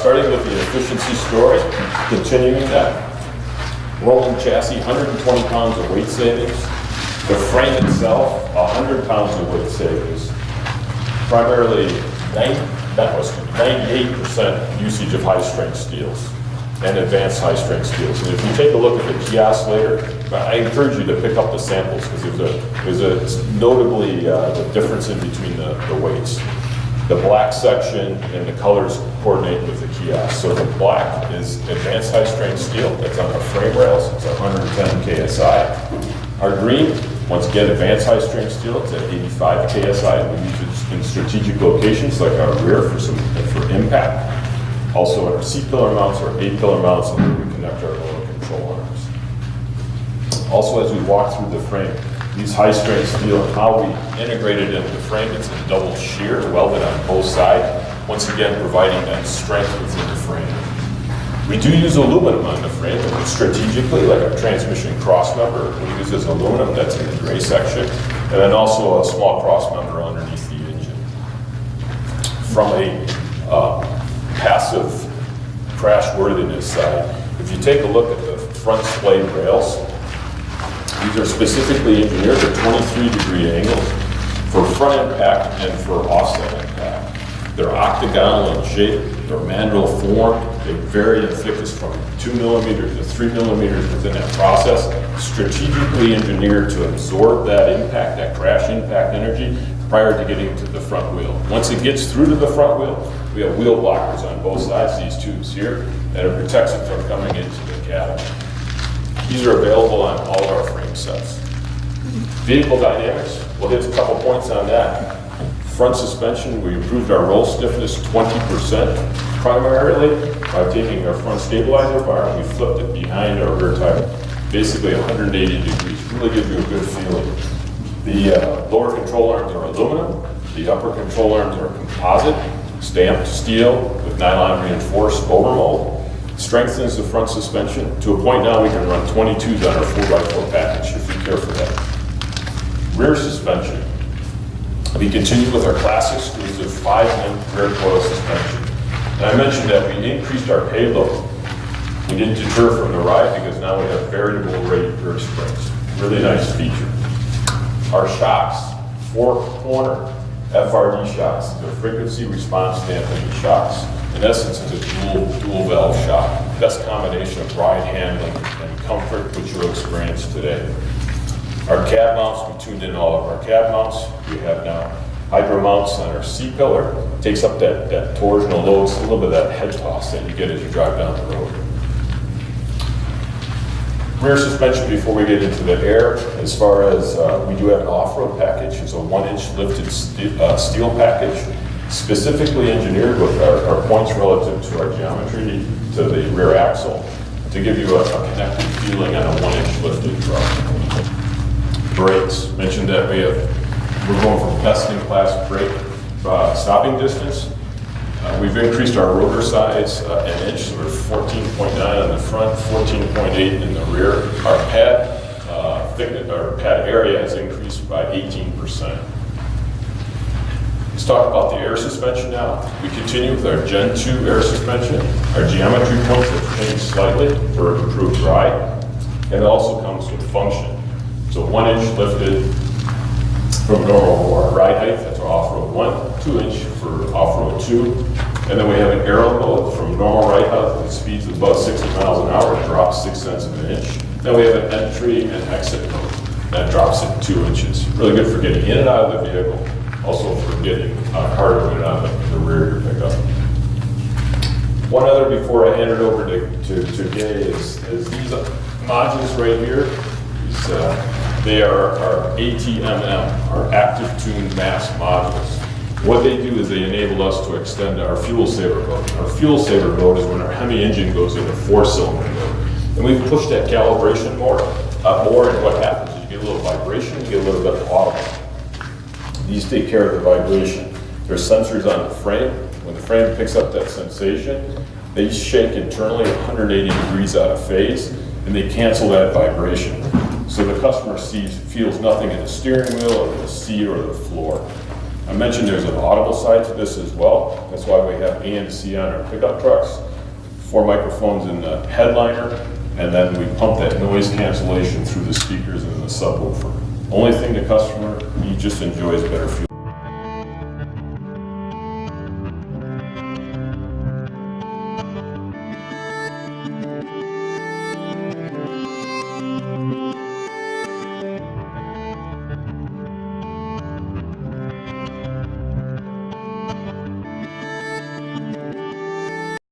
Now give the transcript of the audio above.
Starting with the efficiency story, continuing that. Rolling chassis, 120 pounds of weight savings. The frame itself, 100 pounds of weight savings. Primarily 98% usage of high-strength steels and advanced high-strength steels. And if you take a look at the kiosk later, I encourage you to pick up the samples because there's notably the difference in between the weights. The black section and the colors coordinate with the kiosk. So the black is advanced high-strength steel that's on our frame rails. It's 110 KSI. Our green, once again, advanced high-strength steel. It's at 85 KSI. And we use it in strategic locations like our rear for impact. Also, our C-pillar mounts or A-pillar mounts, and then we connect our lower control arms. Also, as we walk through the frame, these high-strength steel and how we integrate it into the frame, it's a double shear welded on both sides, once again providing that strength within the frame. We do use aluminum on the frame, and strategically, like our transmission cross member, we use this aluminum that's in the gray section, and then also a small cross member underneath the engine. From a passive crash worthiness side, if you take a look at the front splayed rails, these are specifically engineered at 23-degree angles for front impact and for offset impact. They're octagonal in shape, they're mandrel form, they vary in thickness from 2 millimeters to 3 millimeters within that process, strategically engineered to absorb that impact, that crash impact energy, prior to getting to the front wheel. Once it gets through to the front wheel, we have wheel blockers on both sides, these tubes here, and it protects it from coming into the cabin. These are available on all of our frame sets. Vehicle dynamics, we'll hit a couple points on that. Front suspension, we improved our roll stiffness 20%, primarily by taking our front stabilizer bar and we flipped it behind our rear tire, basically 180 degrees. Really gives you a good feeling. The lower control arms are aluminum, the upper control arms are composite, stamped steel with nylon reinforced overmold. Strengthens the front suspension to a point now we can run 22s on our 4x4 package if we care for that. Rear suspension. We continue with our classic exclusive 5-link rear coil suspension. And I mentioned that we increased our payload. We didn't deter from the ride because now we have variable rate rear springs. Really nice feature. Our shocks, 4-corner FRD shocks. They're frequency response damping shocks. In essence, it's a dual valve shock. Best combination of ride handling and comfort which you'll experience today. Our cab mounts, we tuned in all of our cab mounts. We have now hydro mounts on our C-pillar. Takes up that torsional load, so a little bit of that head toss that you get as you drive down the road. Rear suspension before we get into the air, as far as we do have an off-road package. It's a 1-inch lifted steel package, specifically engineered with our points relative to our geometry to the rear axle to give you a connected feeling on a 1-inch lifted truck. Brakes, mentioned that we're going from best-in-class brake stopping distance. We've increased our rotor size an inch, so we're 14.9 on the front, 14.8 in the rear. Our pad thickness, our pad area has increased by 18%. Let's talk about the air suspension now. We continue with our Gen 2 air suspension. Our geometry cones have changed slightly for improved ride, and it also comes with function. So 1-inch lifted from normal ride height, that's our off-road 1, 2-inch for off-road 2, and then we have an aero mode from normal ride height with speeds above 60 miles an hour, it drops 6 cents of an inch. Then we have an entry and exit mode, that drops it 2 inches. Really good for getting in and out of the vehicle, also for getting harder in and out of the rear of your pickup. One other before I hand it over to Gay is these modules right here. They are our ATMM, our Active Tune Mass modules. What they do is they enable us to extend our fuel saver mode. Our fuel saver mode is when our Hemi engine goes into 4-cylinder mode. And we've pushed that calibration more, and what happens is you get a little vibration, you get a little bit of audible. These take care of the vibration. There's sensors on the frame. When the frame picks up that sensation, they shake internally 180 degrees out of phase, and they cancel that vibration. so the customer feels nothing in the steering wheel or the seat or the floor. I mentioned there's an audible side to this as well. That's why we have ANC on our pickup trucks, 4 microphones in the headliner, and then we pump that noise cancellation through the speakers and the subwoofer. Only thing the customer, he just enjoys better fuel.